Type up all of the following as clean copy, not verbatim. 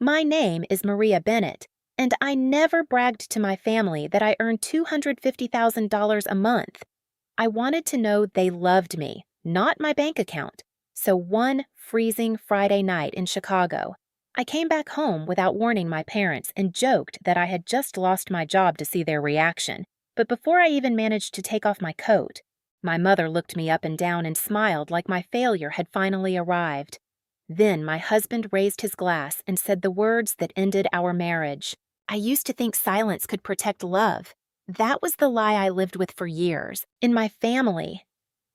My name is Maria Bennett, and I never bragged to my family that I earned $250,000 a month. I wanted to know they loved me, not my bank account. So one freezing Friday night in Chicago, I came back home without warning my parents and joked that I had just lost my job to see their reaction. But before I even managed to take off my coat, my mother looked me up and down and smiled like my failure had finally arrived. Then my husband raised his glass and said the words that ended our marriage. I used to think silence could protect love. That was the lie I lived with for years. In my family,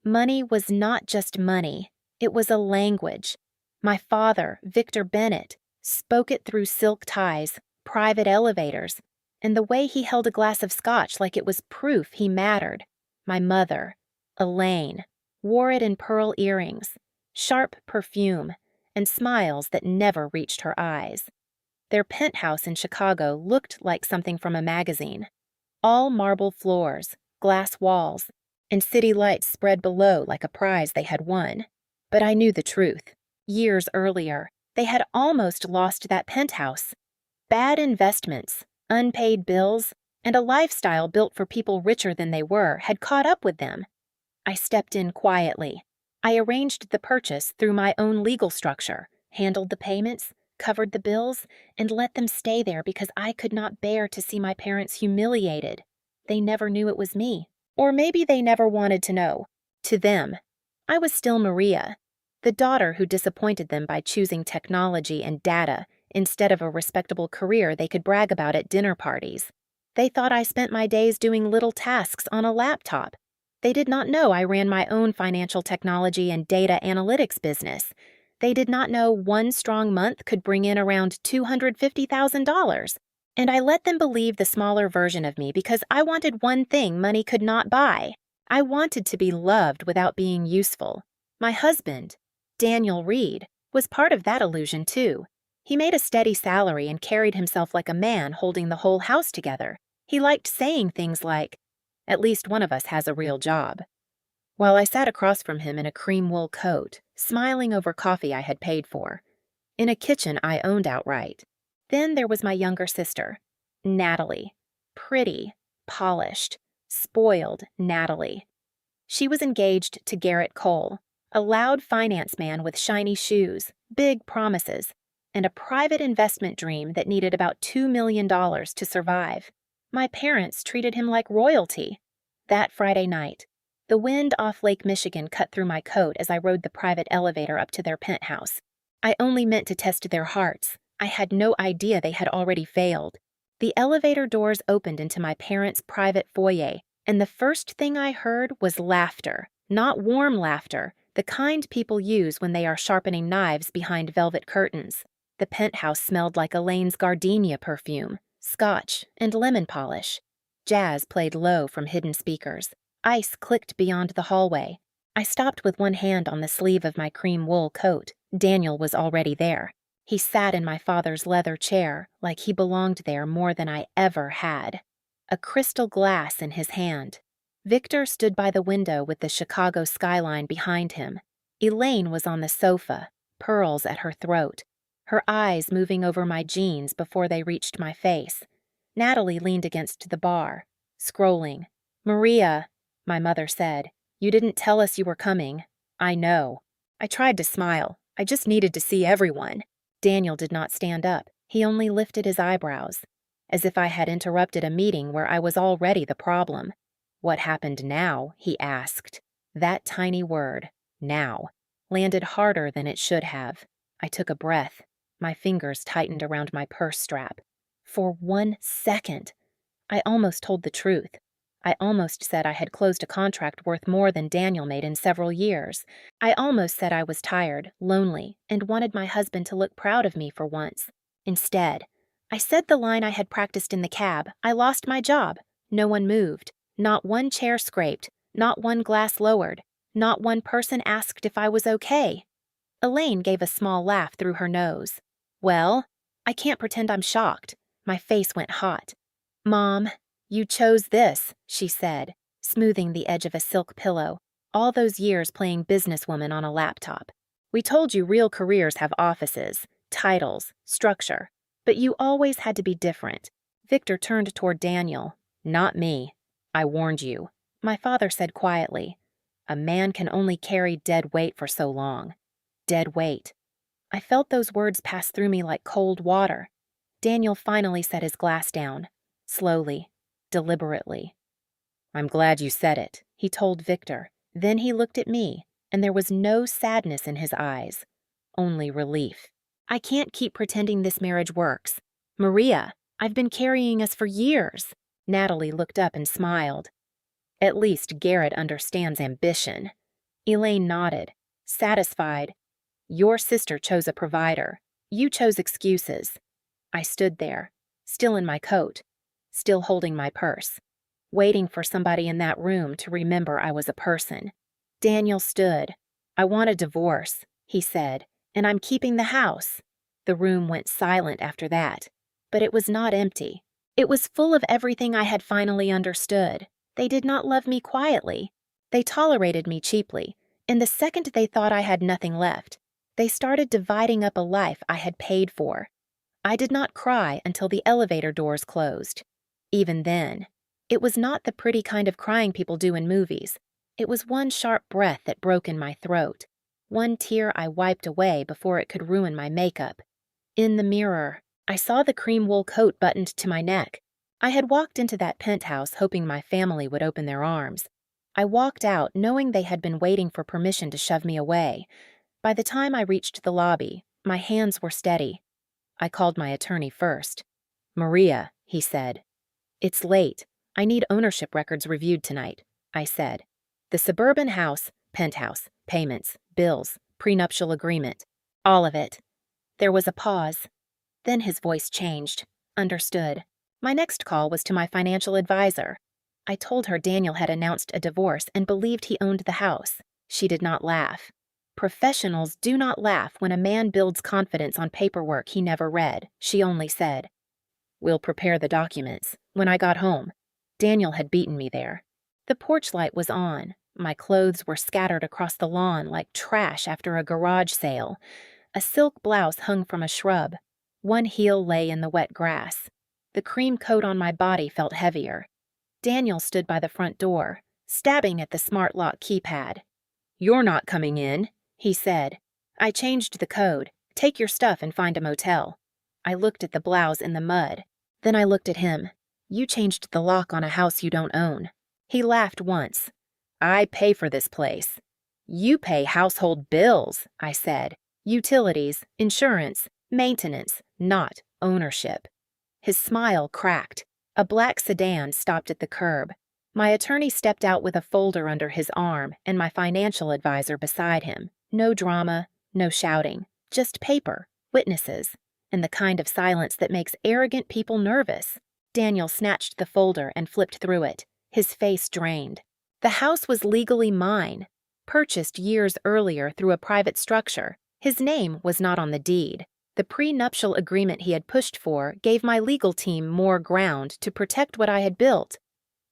money was not just money, it was a language. My father, Victor Bennett, spoke it through silk ties, private elevators, and the way he held a glass of scotch like it was proof he mattered. My mother, Elaine, wore it in pearl earrings, sharp perfume, and smiles that never reached her eyes. Their penthouse in Chicago looked like something from a magazine. All marble floors, glass walls, and city lights spread below like a prize they had won. But I knew the truth. Years earlier, they had almost lost that penthouse. Bad investments, unpaid bills, and a lifestyle built for people richer than they were had caught up with them. I stepped in quietly. I arranged the purchase through my own legal structure, handled the payments, covered the bills, and let them stay there because I could not bear to see my parents humiliated. They never knew it was me. Or maybe they never wanted to know. To them, I was still Maria, the daughter who disappointed them by choosing technology and data instead of a respectable career they could brag about at dinner parties. They thought I spent my days doing little tasks on a laptop. They did not know I ran my own financial technology and data analytics business. They did not know one strong month could bring in around $250,000. And I let them believe the smaller version of me because I wanted one thing money could not buy. I wanted to be loved without being useful. My husband, Daniel Reed, was part of that illusion too. He made a steady salary and carried himself like a man holding the whole house together. He liked saying things like, "At least one of us has a real job." While I sat across from him in a cream wool coat, smiling over coffee I had paid for, in a kitchen I owned outright. Then there was my younger sister, Natalie. Pretty, polished, spoiled Natalie. She was engaged to Garrett Cole, a loud finance man with shiny shoes, big promises, and a private investment dream that needed about $2 million to survive. My parents treated him like royalty. That Friday night, the wind off Lake Michigan cut through my coat as I rode the private elevator up to their penthouse. I only meant to test their hearts. I had no idea they had already failed. The elevator doors opened into my parents' private foyer, and the first thing I heard was laughter. Not warm laughter, the kind people use when they are sharpening knives behind velvet curtains. The penthouse smelled like Elaine's gardenia perfume, scotch, and lemon polish. Jazz played low from hidden speakers. Ice clicked beyond the hallway. I stopped with one hand on the sleeve of my cream wool coat. Daniel was already there. He sat in my father's leather chair like he belonged there more than I ever had. A crystal glass in his hand. Victor stood by the window with the Chicago skyline behind him. Elaine was on the sofa, pearls at her throat, her eyes moving over my jeans before they reached my face. Natalie leaned against the bar, scrolling. "Maria," my mother said, "you didn't tell us you were coming." "I know." I tried to smile. I just needed to see everyone. Daniel did not stand up. He only lifted his eyebrows, as if I had interrupted a meeting where I was already the problem. "What happened now?" he asked. That tiny word, now, landed harder than it should have. I took a breath. My fingers tightened around my purse strap. For 1 second, I almost told the truth. I almost said I had closed a contract worth more than Daniel made in several years. I almost said I was tired, lonely, and wanted my husband to look proud of me for once. Instead, I said the line I had practiced in the cab. I lost my job. No one moved. Not one chair scraped. Not one glass lowered. Not one person asked if I was okay. Elaine gave a small laugh through her nose. "Well, I can't pretend I'm shocked." My face went hot. "Mom, you chose this," she said, smoothing the edge of a silk pillow. "All those years playing businesswoman on a laptop. We told you real careers have offices. titles, structure. But you always had to be different. Victor turned toward Daniel. Not me. I warned you. My father said quietly. A man can only carry dead weight for so long. Dead weight. I felt those words pass through me like cold water. Daniel finally set his glass down. Slowly. Deliberately. I'm glad you said it, he told Victor. Then he looked at me, and there was no sadness in his eyes. Only relief. I can't keep pretending this marriage works. Maria, I've been carrying us for years. Natalie looked up and smiled. At least Garrett understands ambition. Elaine nodded, satisfied. Your sister chose a provider. You chose excuses. I stood there, still in my coat, still holding my purse, waiting for somebody in that room to remember I was a person. Daniel stood. I want a divorce, he said, and I'm keeping the house. The room went silent after that, but it was not empty. It was full of everything I had finally understood. They did not love me quietly. They tolerated me cheaply, and the second they thought I had nothing left, they started dividing up a life I had paid for. I did not cry until the elevator doors closed. Even then, it was not the pretty kind of crying people do in movies. It was one sharp breath that broke in my throat, one tear I wiped away before it could ruin my makeup. In the mirror, I saw the cream wool coat buttoned to my neck. I had walked into that penthouse hoping my family would open their arms. I walked out knowing they had been waiting for permission to shove me away. By the time I reached the lobby, my hands were steady. I called my attorney first. Maria, he said. It's late. I need ownership records reviewed tonight, I said. The suburban house, penthouse, payments, bills, prenuptial agreement, all of it. There was a pause. Then his voice changed. Understood. My next call was to my financial advisor. I told her Daniel had announced a divorce and believed he owned the house. She did not laugh. Professionals do not laugh when a man builds confidence on paperwork he never read, she only said. We'll prepare the documents. When I got home, Daniel had beaten me there. The porch light was on. My clothes were scattered across the lawn like trash after a garage sale. A silk blouse hung from a shrub. One heel lay in the wet grass. The cream coat on my body felt heavier. Daniel stood by the front door, stabbing at the smart lock keypad. You're not coming in, he said. I changed the code. Take your stuff and find a motel. I looked at the blouse in the mud. Then I looked at him. You changed the lock on a house you don't own. He laughed once. I pay for this place. You pay household bills, I said. Utilities, insurance, maintenance, not ownership. His smile cracked. A black sedan stopped at the curb. My attorney stepped out with a folder under his arm and my financial advisor beside him. No drama, no shouting, just paper, witnesses, and the kind of silence that makes arrogant people nervous. Daniel snatched the folder and flipped through it, his face drained. The house was legally mine, purchased years earlier through a private structure. His name was not on the deed. The prenuptial agreement he had pushed for gave my legal team more ground to protect what I had built.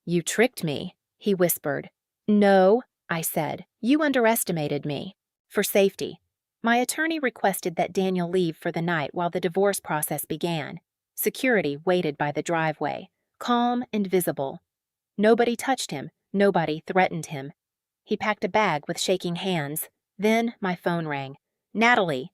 You tricked me, he whispered. No, I said. You underestimated me. For safety. My attorney requested that Daniel leave for the night while the divorce process began. Security waited by the driveway, calm and visible. Nobody touched him. Nobody threatened him. He packed a bag with shaking hands. Then my phone rang. Natalie.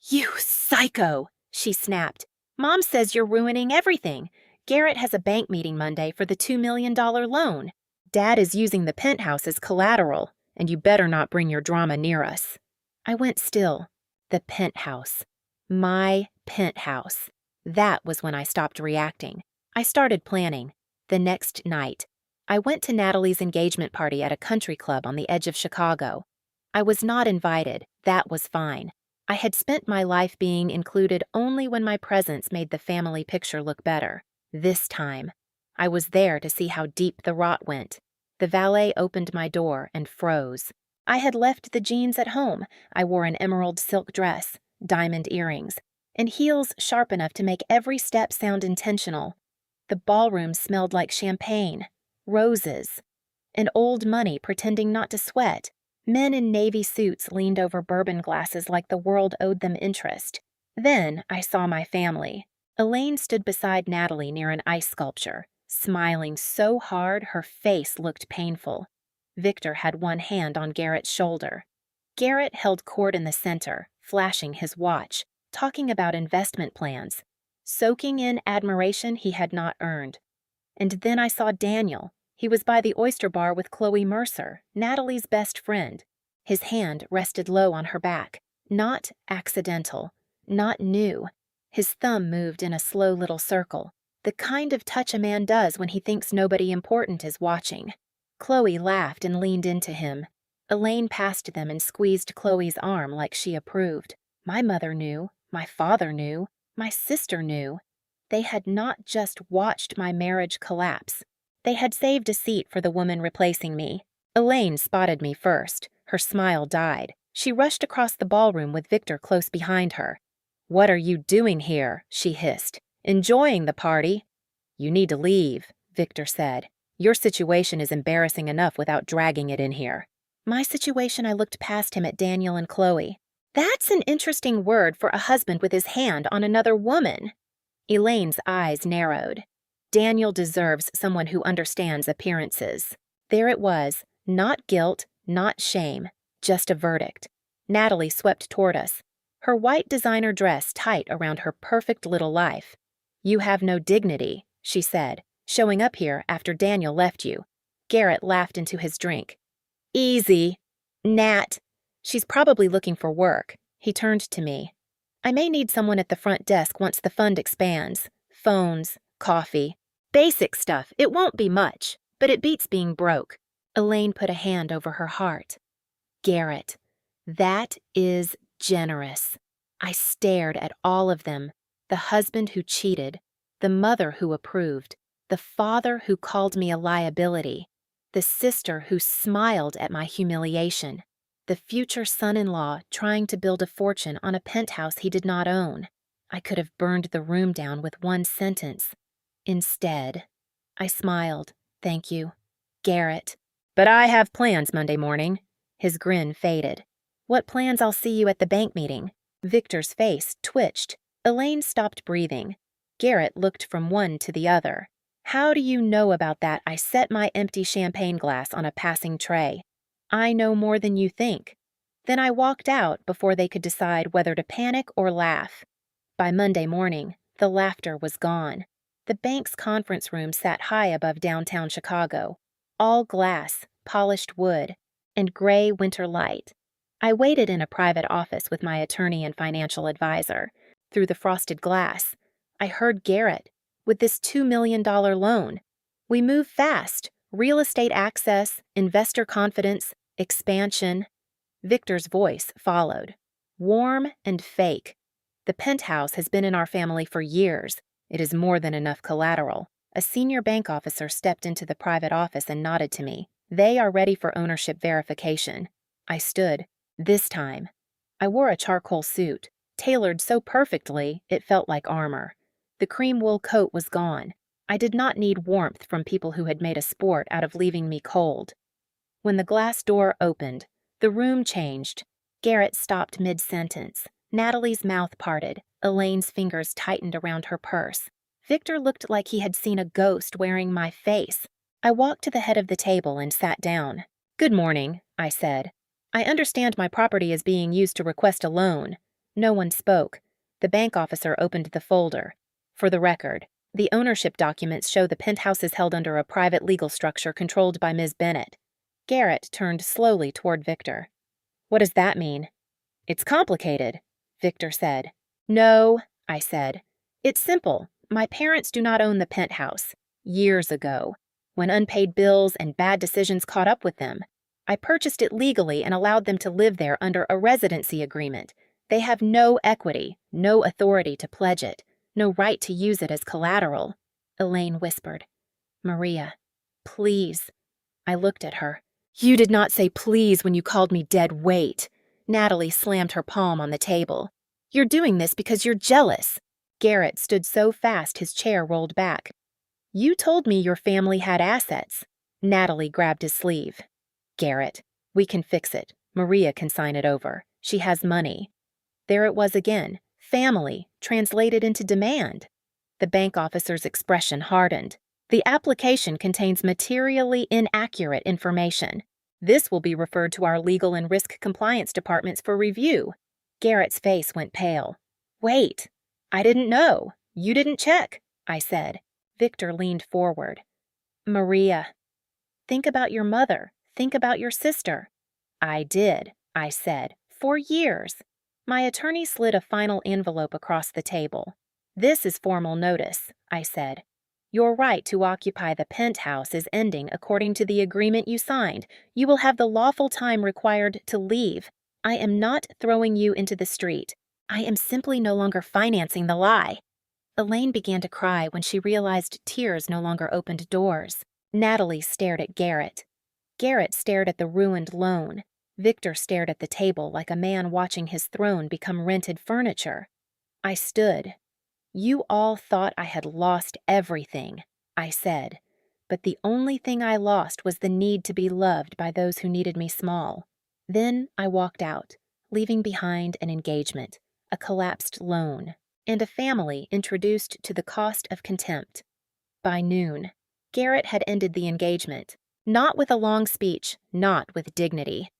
You psycho, she snapped. Mom says you're ruining everything. Garrett has a bank meeting Monday for the $2 million loan. Dad is using the penthouse as collateral, and you better not bring your drama near us. I went still. The penthouse. My penthouse. That was when I stopped reacting. I started planning. The next night, I went to Natalie's engagement party at a country club on the edge of Chicago. I was not invited. That was fine. I had spent my life being included only when my presence made the family picture look better. This time, I was there to see how deep the rot went. The valet opened my door and froze. I had left the jeans at home. I wore an emerald silk dress, diamond earrings, and heels sharp enough to make every step sound intentional. The ballroom smelled like champagne, roses, and old money pretending not to sweat. Men in navy suits leaned over bourbon glasses like the world owed them interest. Then I saw my family. Elaine stood beside Natalie near an ice sculpture, smiling so hard her face looked painful. Victor had one hand on Garrett's shoulder. Garrett held court in the center, flashing his watch, talking about investment plans, soaking in admiration he had not earned. And then I saw Daniel. He was by the oyster bar with Chloe Mercer, Natalie's best friend. His hand rested low on her back, not accidental, not new. His thumb moved in a slow little circle, the kind of touch a man does when he thinks nobody important is watching. Chloe laughed and leaned into him. Elaine passed them and squeezed Chloe's arm like she approved. My mother knew, my father knew, my sister knew. They had not just watched my marriage collapse. They had saved a seat for the woman replacing me. Elaine spotted me first. Her smile died. She rushed across the ballroom with Victor close behind her. "What are you doing here?" she hissed. "Enjoying the party?" "You need to leave," Victor said. "Your situation is embarrassing enough without dragging it in here." My situation, I looked past him at Daniel and Chloe. That's an interesting word for a husband with his hand on another woman. Elaine's eyes narrowed. Daniel deserves someone who understands appearances. There it was, not guilt, not shame, just a verdict. Natalie swept toward us, her white designer dress tight around her perfect little life. "You have no dignity," she said, "showing up here after Daniel left you." Garrett laughed into his drink. "Easy. Nat. She's probably looking for work." He turned to me. "I may need someone at the front desk once the fund expands. Phones, coffee. Basic stuff. It won't be much, but it beats being broke." Elaine put a hand over her heart. Garrett. That is generous. I stared at all of them. The husband who cheated, the mother who approved, the father who called me a liability, the sister who smiled at my humiliation, the future son-in-law trying to build a fortune on a penthouse he did not own. I could have burned the room down with one sentence. Instead, I smiled. "Thank you, Garrett. But I have plans Monday morning." His grin faded. "What plans? I'll see you at the bank meeting." Victor's face twitched. Elaine stopped breathing. Garrett looked from one to the other. "How do you know about that?" I set my empty champagne glass on a passing tray. "I know more than you think." Then I walked out before they could decide whether to panic or laugh. By Monday morning, the laughter was gone. The bank's conference room sat high above downtown Chicago, all glass, polished wood, and gray winter light. I waited in a private office with my attorney and financial advisor. Through the frosted glass, I heard Garrett, with this $2 million loan. We move fast. Real estate access, investor confidence, expansion. Victor's voice followed. Warm and fake. "The penthouse has been in our family for years. It is more than enough collateral." A senior bank officer stepped into the private office and nodded to me. "They are ready for ownership verification." I stood. This time. I wore a charcoal suit, tailored so perfectly it felt like armor. The cream wool coat was gone. I did not need warmth from people who had made a sport out of leaving me cold. When the glass door opened, the room changed. Garrett stopped mid-sentence. Natalie's mouth parted. Elaine's fingers tightened around her purse. Victor looked like he had seen a ghost wearing my face. I walked to the head of the table and sat down. "Good morning," I said. "I understand my property is being used to request a loan." No one spoke. The bank officer opened the folder. "For the record, the ownership documents show the penthouse is held under a private legal structure controlled by Ms. Bennett." Garrett turned slowly toward Victor. "What does that mean?" "It's complicated," Victor said. "No," I said. "It's simple. My parents do not own the penthouse. Years ago, when unpaid bills and bad decisions caught up with them, I purchased it legally and allowed them to live there under a residency agreement. They have no equity, no authority to pledge it, no right to use it as collateral." Elaine whispered. "Maria, please." I looked at her. "You did not say please when you called me dead weight." Natalie slammed her palm on the table. "You're doing this because you're jealous." Garrett stood so fast his chair rolled back. "You told me your family had assets." Natalie grabbed his sleeve. "Garrett, we can fix it. Maria can sign it over. She has money." There it was again, Family translated into demand. The bank officer's expression hardened. The application contains materially inaccurate information. This will be referred to our legal and risk compliance departments for review. Garrett's face went pale. Wait, I didn't know. You didn't check, I said. Victor leaned forward. Maria, think about your mother. Think about your sister. I did, I said, for years. My attorney slid a final envelope across the table. This is formal notice, I said. Your right to occupy the penthouse is ending according to the agreement you signed. You will have the lawful time required to leave. I am not throwing you into the street. I am simply no longer financing the lie. Elaine began to cry when she realized tears no longer opened doors. Natalie stared at Garrett. Garrett stared at the ruined loan. Victor stared at the table like a man watching his throne become rented furniture. I stood. You all thought I had lost everything, I said, but the only thing I lost was the need to be loved by those who needed me small. Then I walked out, leaving behind an engagement, a collapsed loan, and a family introduced to the cost of contempt. By noon, Garrett had ended the engagement, not with a long speech, not with dignity.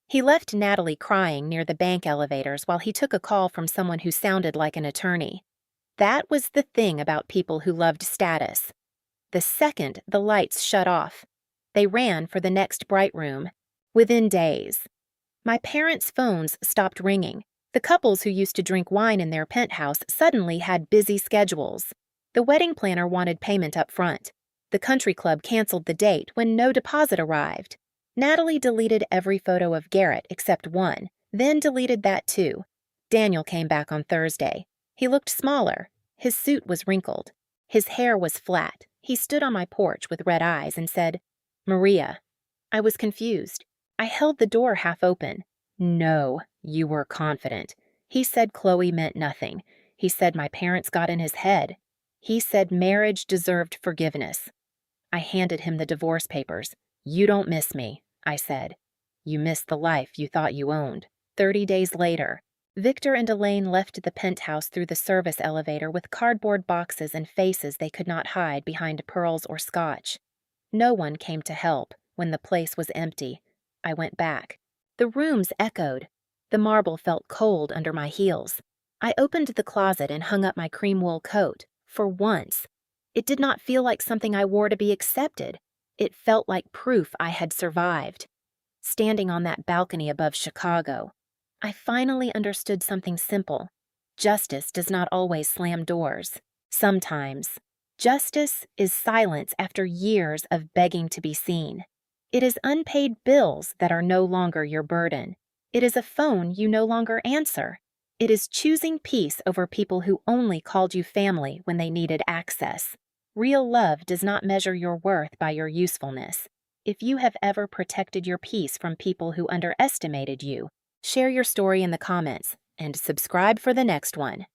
He left Natalie crying near the bank elevators while he took a call from someone who sounded like an attorney. That was the thing about people who loved status. The second the lights shut off, they ran for the next bright room. Within days, my parents' phones stopped ringing. The couples who used to drink wine in their penthouse suddenly had busy schedules. The wedding planner wanted payment up front. The country club canceled the date when no deposit arrived. Natalie deleted every photo of Garrett except one, then deleted that too. Daniel came back on Thursday. He looked smaller. His suit was wrinkled. His hair was flat. He stood on my porch with red eyes and said, Maria. I was confused. I held the door half open. No, you were confident. He said Chloe meant nothing. He said my parents got in his head. He said marriage deserved forgiveness. I handed him the divorce papers. You don't miss me, I said. You miss the life you thought you owned. 30 days later, Victor and Elaine left the penthouse through the service elevator with cardboard boxes and faces they could not hide behind pearls or scotch. No one came to help when the place was empty. I went back. The rooms echoed. The marble felt cold under my heels. I opened the closet and hung up my cream wool coat. For once, it did not feel like something I wore to be accepted. It felt like proof I had survived. Standing on that balcony above Chicago, I finally understood something simple. Justice does not always slam doors. Sometimes, justice is silence after years of begging to be seen. It is unpaid bills that are no longer your burden. It is a phone you no longer answer. It is choosing peace over people who only called you family when they needed access. Real love does not measure your worth by your usefulness. If you have ever protected your peace from people who underestimated you, share your story in the comments and subscribe for the next one.